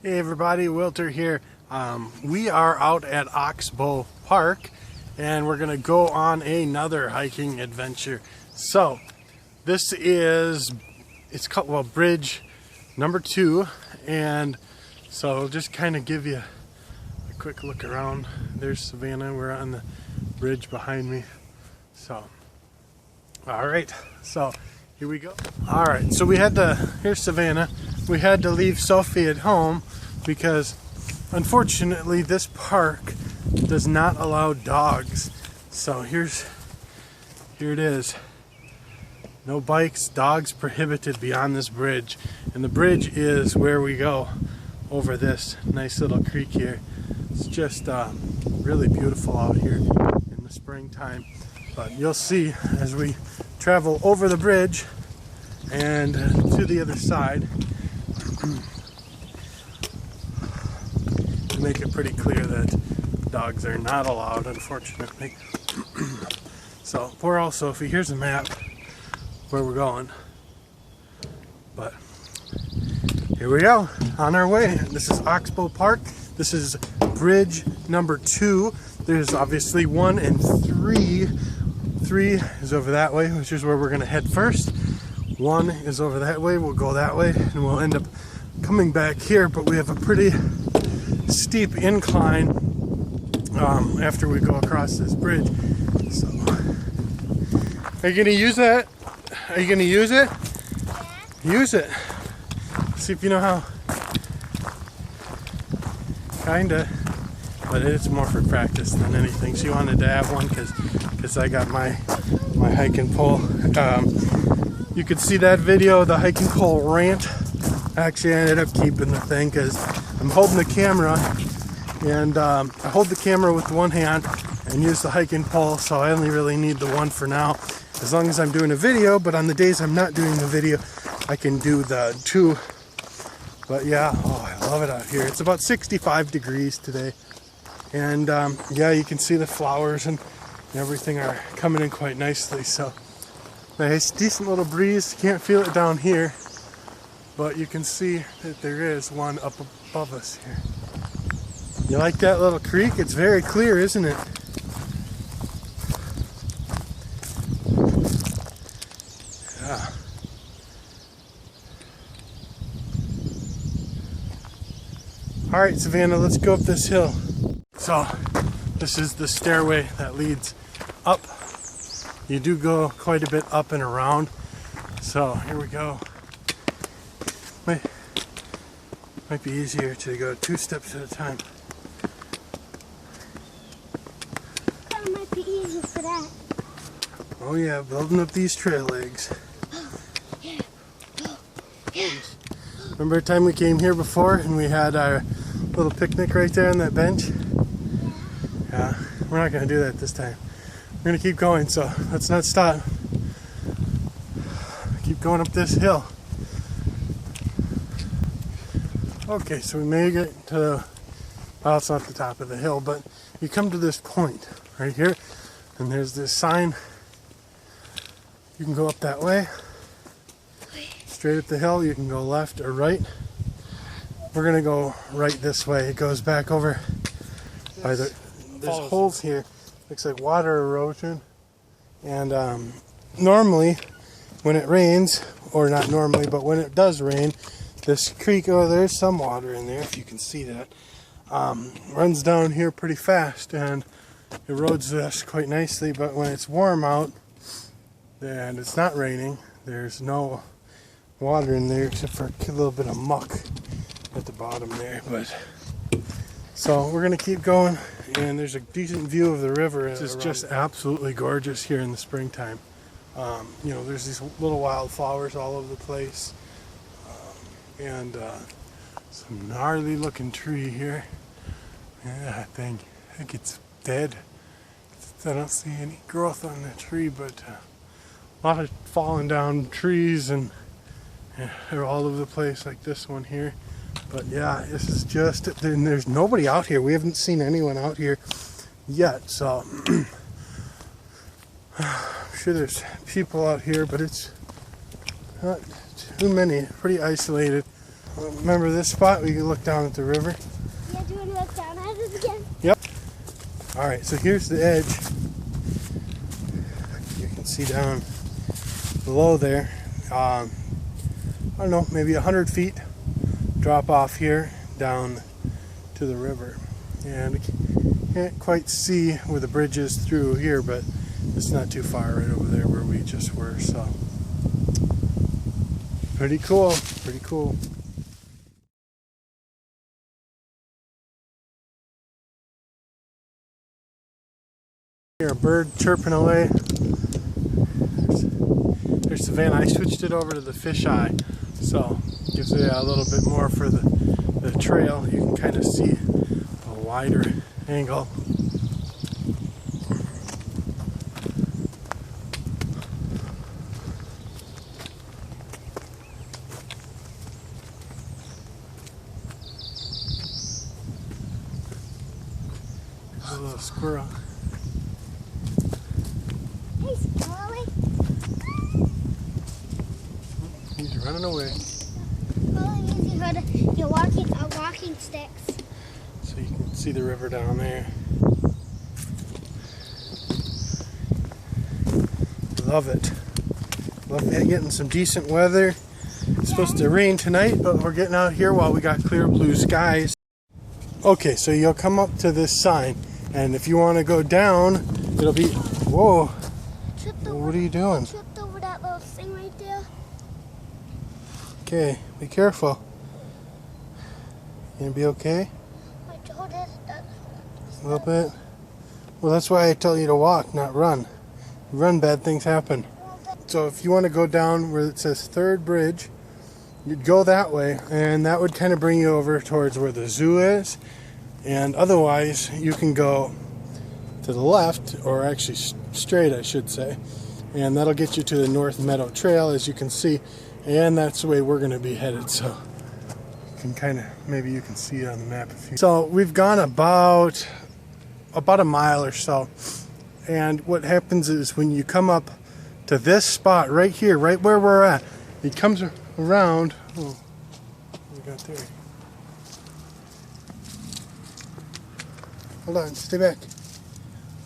Hey everybody, Wilter here. We are out at Oxbow Park and we're going to go on another hiking adventure. So this is, it's called, well, bridge number 2, and so I'll just kind of give you a quick look around. There's Savannah, we're on the bridge behind me. So, alright, so here we go. Alright, so here's Savannah. We had to leave Sophie at home because unfortunately this park does not allow dogs. So here it is. No bikes, dogs prohibited beyond this bridge. And the bridge is where we go over this nice little creek here. It's just really beautiful out here in the springtime. But you'll see as we travel over the bridge and to the other side, to make it pretty clear that dogs are not allowed, unfortunately. So poor old Sophie, here's a map where we're going. But here we go, on our way. This is Oxbow Park. This is bridge number 2. There's obviously 1 and 3. 3 is over that way, which is where we're gonna head first. 1 is over that way, we'll go that way, and we'll end up coming back here, but we have a pretty steep incline after we go across this bridge. So, are you gonna use that? Are you gonna use it? Yeah. Use it. See if you know how. Kinda, but it's more for practice than anything. She wanted to have one because I got my hiking pole. You could see that video, the hiking pole rant. Actually, I ended up keeping the thing because I'm holding the camera, and I hold the camera with one hand and use the hiking pole, so I only really need the one for now, as long as I'm doing a video. But on the days I'm not doing the video, I can do the 2. But yeah, oh, I love it out here. It's about 65 degrees today, and yeah, you can see the flowers and everything are coming in quite nicely. So nice, decent little breeze. Can't feel it down here, but you can see that there is one up above us here. You like that little creek? It's very clear, isn't it? Yeah. Alright, Savannah, let's go up this hill. So, this is the stairway that leads up. You do go quite a bit up and around. So, here we go. Might be easier to go 2 steps at a time. That might be easier for that. Oh yeah, building up these trail legs. Yeah. Yeah. Remember the time we came here before and we had our little picnic right there on that bench? Yeah, we're not going to do that this time. We're going to keep going, so let's not stop. Keep going up this hill. Okay, so we may get to, well, it's not the top of the hill, but you come to this point right here, and there's this sign. You can go up that way, straight up the hill. You can go left or right. We're gonna go right this way. It goes back over by there's holes here. Looks like water erosion, and normally when it rains, or not normally, but when it does rain, this creek, oh, there's some water in there, if you can see that, runs down here pretty fast and erodes this quite nicely. But when it's warm out and it's not raining, there's no water in there except for a little bit of muck at the bottom there. But so we're gonna keep going, and there's a decent view of the river. It's just absolutely gorgeous here in the springtime. You know, there's these little wildflowers all over the place. And some gnarly looking tree here. Yeah, I think it's dead. I don't see any growth on the tree, but a lot of fallen down trees, and they're all over the place like this one here. But yeah, this is just, there's nobody out here. We haven't seen anyone out here yet, so I'm sure there's people out here, but it's not too many, pretty isolated. Remember this spot? We can look down at the river. Yeah, do you want to look down at it again? Yep. Alright, so here's the edge. You can see down below there. I don't know, maybe 100 feet drop off here down to the river. And we can't quite see where the bridge is through here, but it's not too far right over there where we just were, so pretty cool, pretty cool. Hear a bird chirping away. There's Savannah. I switched it over to the fisheye, so gives it a little bit more for the trail. You can kind of see a wider angle. A little squirrel. Hey, Squirrely. He's running away. Squirrely means you heard you're walking sticks. So you can see the river down there. Love it. Love getting some decent weather. It's supposed to rain tonight, but we're getting out here while we got clear blue skies. Okay, so you'll come up to this sign, and if you want to go down, it'll be... Whoa! What are you doing? Tripped over that little thing right there. Okay, be careful. You gonna be okay? I told it that. A little bit? Well, that's why I tell you to walk, not run. You run, bad things happen. So if you want to go down where it says Third Bridge, you'd go that way, and that would kind of bring you over towards where the zoo is. And otherwise, you can go to the left, or actually straight, I should say. And that'll get you to the North Meadow Trail, as you can see. And that's the way we're going to be headed. So you can kind of, maybe you can see it on the map. So we've gone about a mile or so. And what happens is when you come up to this spot right here, right where we're at, it comes around. Oh, what we got there? Hold on, stay back.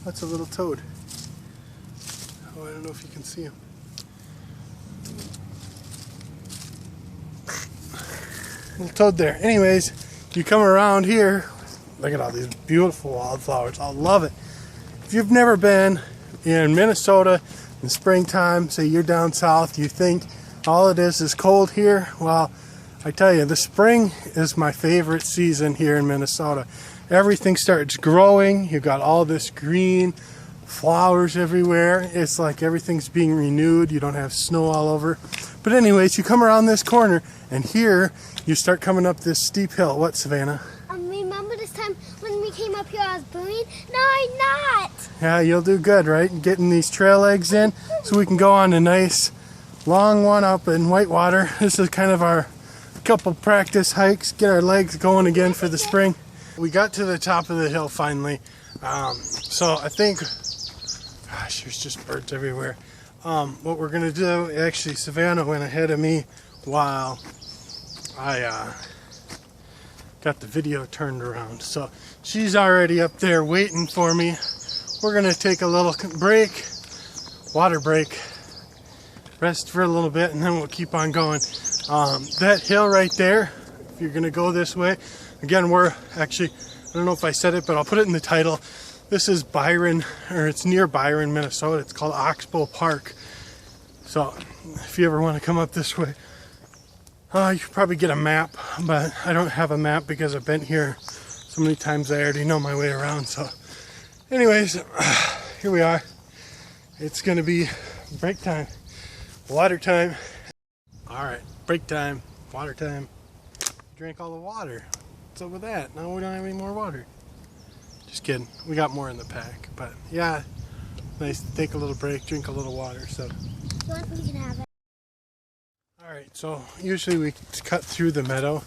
That's a little toad. Oh, I don't know if you can see him. Little toad there. Anyways, you come around here. Look at all these beautiful wildflowers. I love it. If you've never been in Minnesota in springtime, say you're down south, you think all it is cold here. Well, I tell you, the spring is my favorite season here in Minnesota. Everything starts growing. You've got all this green, flowers everywhere. It's like everything's being renewed. You don't have snow all over. But anyways, you come around this corner, and here you start coming up this steep hill. What, Savannah? Remember this time when we came up here I was burning? No, I'm not. Yeah, you'll do good, right? Getting these trail legs in so we can go on a nice long one up in Whitewater. This is kind of our couple practice hikes, get our legs going again for the spring. We got to the top of the hill finally. So I think, gosh, there's just birds everywhere. What we're gonna do, actually Savannah went ahead of me while I got the video turned around. So she's already up there waiting for me. We're gonna take a little break, water break, rest for a little bit, and then we'll keep on going. That hill right there, if you're gonna go this way, again, we're actually, I don't know if I said it, but I'll put it in the title. This is Byron, or it's near Byron, Minnesota. It's called Oxbow Park. So if you ever want to come up this way, you should probably get a map, but I don't have a map because I've been here so many times I already know my way around. So anyways, here we are. It's gonna be break time, water time. All right, break time, water time. Drank all the water. What's up with that? Now we don't have any more water. Just kidding, we got more in the pack, but yeah, nice to take a little break, drink a little water. So You can have it. Alright, so usually we cut through the meadow,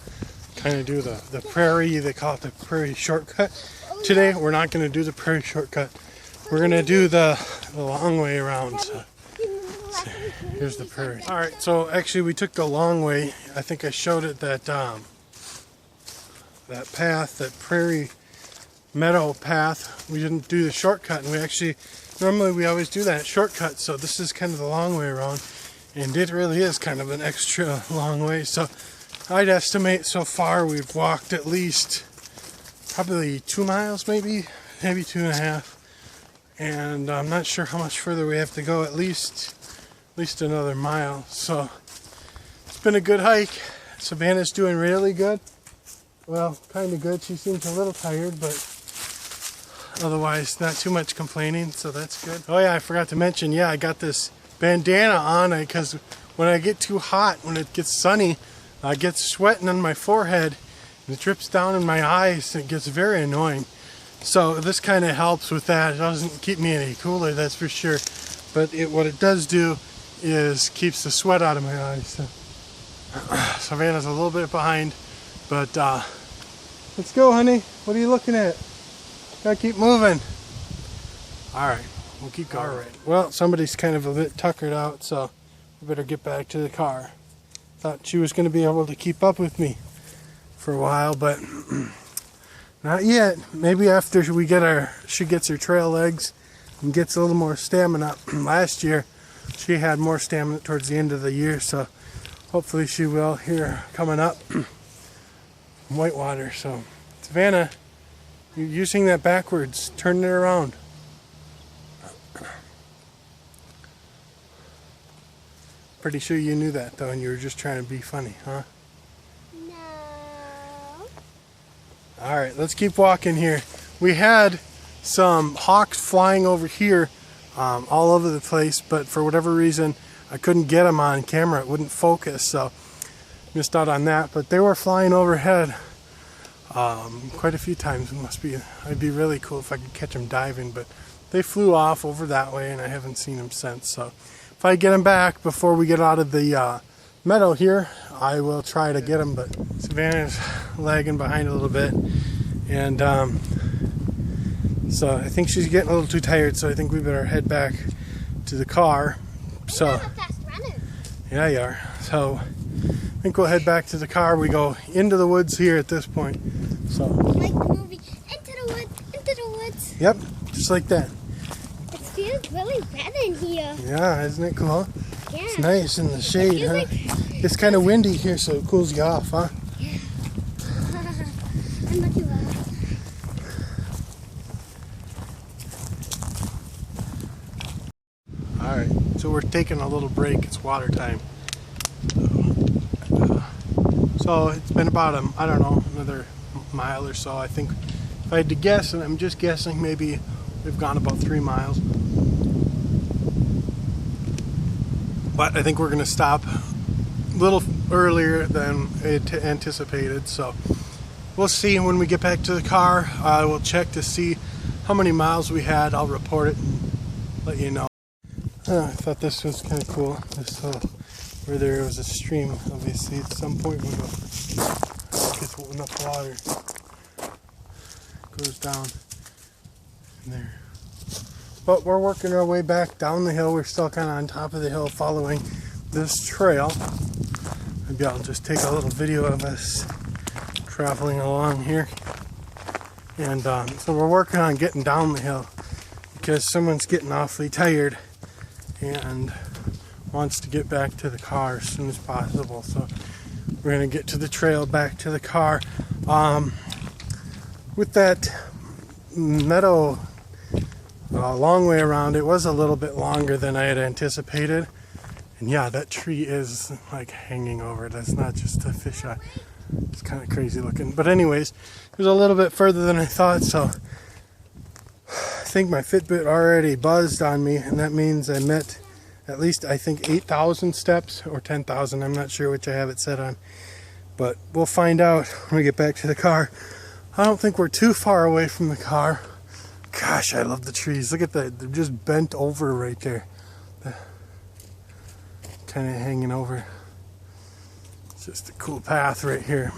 kind of do the prairie, they call it the prairie shortcut. Today we're not going to do the prairie shortcut, we're going to do the long way around. So. Here's the prairie. All right, so actually we took the long way. I think I showed it that that path, that prairie meadow path. We didn't do the shortcut, and we actually normally we always do that shortcut. So this is kind of the long way around, and it really is kind of an extra long way. So I'd estimate so far we've walked at least probably 2 miles, maybe 2.5. And I'm not sure how much further we have to go. At least another mile. So it's been a good hike. Savannah's doing really good. Well, kind of good. She seems a little tired, but otherwise not too much complaining, so that's good. Oh yeah, I forgot to mention, yeah, I got this bandana on because when I get too hot, when it gets sunny, I get sweating on my forehead and it drips down in my eyes and it gets very annoying. So this kind of helps with that. It doesn't keep me any cooler, that's for sure. But what it does do is keeps the sweat out of my eyes. So, Savannah's a little bit behind, but let's go, honey. What are you looking at? Gotta keep moving. All right, we'll keep going. All right. Well, somebody's kind of a bit tuckered out, so we better get back to the car. Thought she was going to be able to keep up with me for a while, but not yet. Maybe after she gets her trail legs and gets a little more stamina. Last year, she had more stamina towards the end of the year, so hopefully she will here coming up. Whitewater. So Savannah, you're using that backwards. Turn it around. Pretty sure you knew that though, and you were just trying to be funny, huh? No. All right, let's keep walking here. We had some hawks flying over here all over the place, but for whatever reason I couldn't get them on camera. It wouldn't focus, so missed out on that. But they were flying overhead quite a few times. It'd be really cool if I could catch them diving, but they flew off over that way and I haven't seen them since. So if I get them back before we get out of the meadow here, I will try to get them. But Savannah's lagging behind a little bit, and so I think she's getting a little too tired, so I think we better head back to the car. So I'm a fast runner. yeah, you are. So I think we'll head back to the car. We go into the woods here at this point. So like the movie Into the Woods. Yep, just like that. It feels really wet in here. Yeah, isn't it cool? Yeah. It's nice in the shade, huh? Like... It's kind of windy here, so it cools you off, huh? Yeah. I'm not too loud. Alright, so we're taking a little break. It's water time. So it's been about, I don't know, another mile or so. I think, if I had to guess, and I'm just guessing, maybe we've gone about 3 miles. But I think we're going to stop a little earlier than anticipated. So we'll see when we get back to the car. I will check to see how many miles we had. I'll report it and let you know. I thought this was kind of cool. This where there was a stream, obviously at some point when it gets enough water, it goes down in there. But we're working our way back down the hill. We're still kind of on top of the hill following this trail. Maybe I'll just take a little video of us traveling along here. And so we're working on getting down the hill because someone's getting awfully tired and wants to get back to the car as soon as possible. So we're going to get to the trail, back to the car. With that meadow long way around, it was a little bit longer than I had anticipated. And yeah, that tree is like hanging over it. That's not just a fisheye. It's kind of crazy looking. But anyways, it was a little bit further than I thought, so I think my Fitbit already buzzed on me, and that means I met at least, I think, 8,000 steps or 10,000. I'm not sure which I have it set on, but we'll find out when we get back to the car. I don't think we're too far away from the car. Gosh, I love the trees. Look at that. They're just bent over right there. Kind of hanging over. It's just a cool path right here.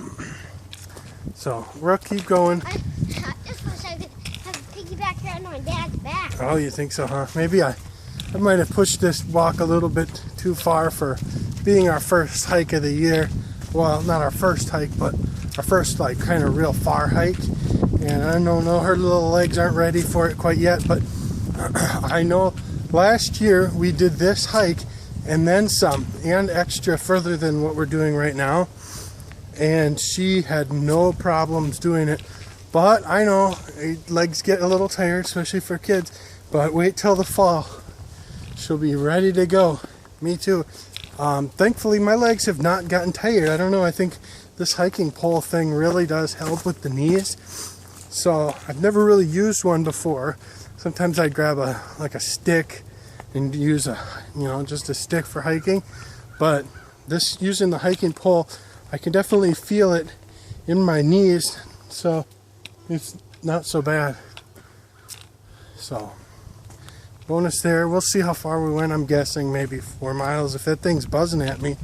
So we'll keep going. I just wish I could have a piggyback here on my dad's back. Oh, you think so, huh? Maybe I might have pushed this walk a little bit too too far for being our first hike of the year. Well, not our first hike, but our first like kind of real far hike. And I don't know, her little legs aren't ready for it quite yet, but I know last year we did this hike and then some, and extra further than what we're doing right now. And she had no problems doing it. But I know legs get a little tired, especially for kids. But wait till the fall. She'll be ready to go. Me too. Thankfully, my legs have not gotten tired. I don't know. I think this hiking pole thing really does help with the knees. So I've never really used one before. Sometimes I'd grab a stick and use just a stick for hiking. But this using the hiking pole, I can definitely feel it in my knees. So it's not so bad. So bonus there. We'll see how far we went. I'm guessing maybe 4 miles. If that thing's buzzing at me,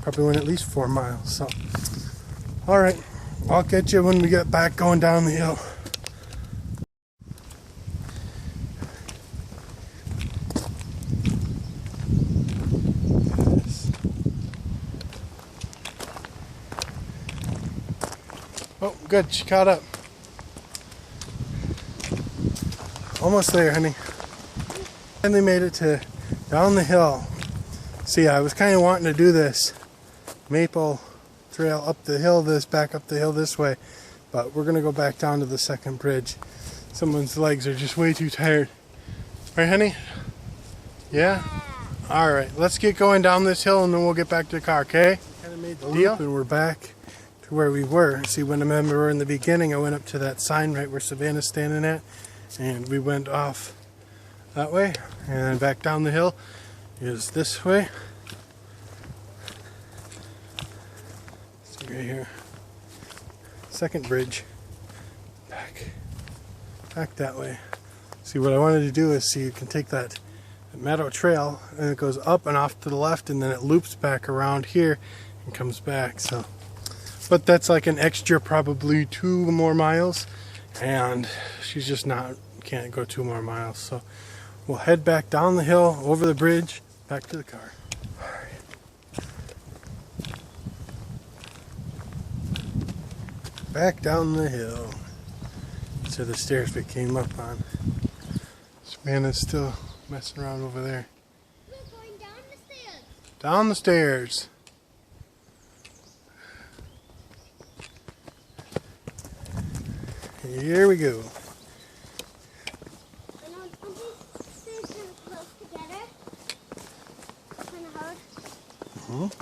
probably went at least 4 miles. So all right, I'll catch you when we get back going down the hill. Oh, good, she caught up. Almost there, honey. Finally made it to down the hill. See, I was kind of wanting to do this maple trail up the hill, back up the hill this way, but we're gonna go back down to the second bridge. Someone's legs are just way too tired. Right, honey? Yeah? All right, let's get going down this hill and then we'll get back to the car, okay? Kind of made the loop and we're back to where we were. See, when I remember in the beginning, I went up to that sign right where Savannah's standing at, and we went off that way, and then back down the hill is this way. See right here, second bridge, back that way. See, what I wanted to do is see, you can take that meadow trail and it goes up and off to the left, and then it loops back around here and comes back. So, but that's like an extra probably 2 more miles, and she's just can't go 2 more miles. So we'll head back down the hill, over the bridge, back to the car. All right. Back down the hill to the stairs we came up on. Savannah's still messing around over there. We're going down the stairs. Down the stairs. Here we go. And on these stairs kind of close together. Kind of hard. Mm-hmm.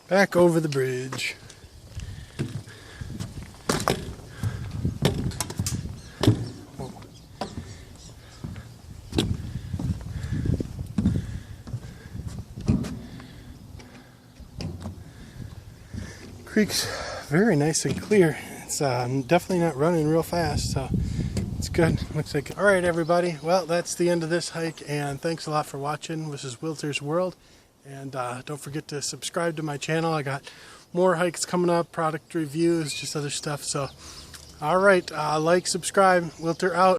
Back over the bridge. Whoa. Creek's very nice and clear. It's definitely not running real fast, so it's good. Looks like. All right, everybody. Well, that's the end of this hike, and thanks a lot for watching. This is Wilter's World. And don't forget to subscribe to my channel. I got more hikes coming up, product reviews, just other stuff. So, all right, like, subscribe. Wilter out.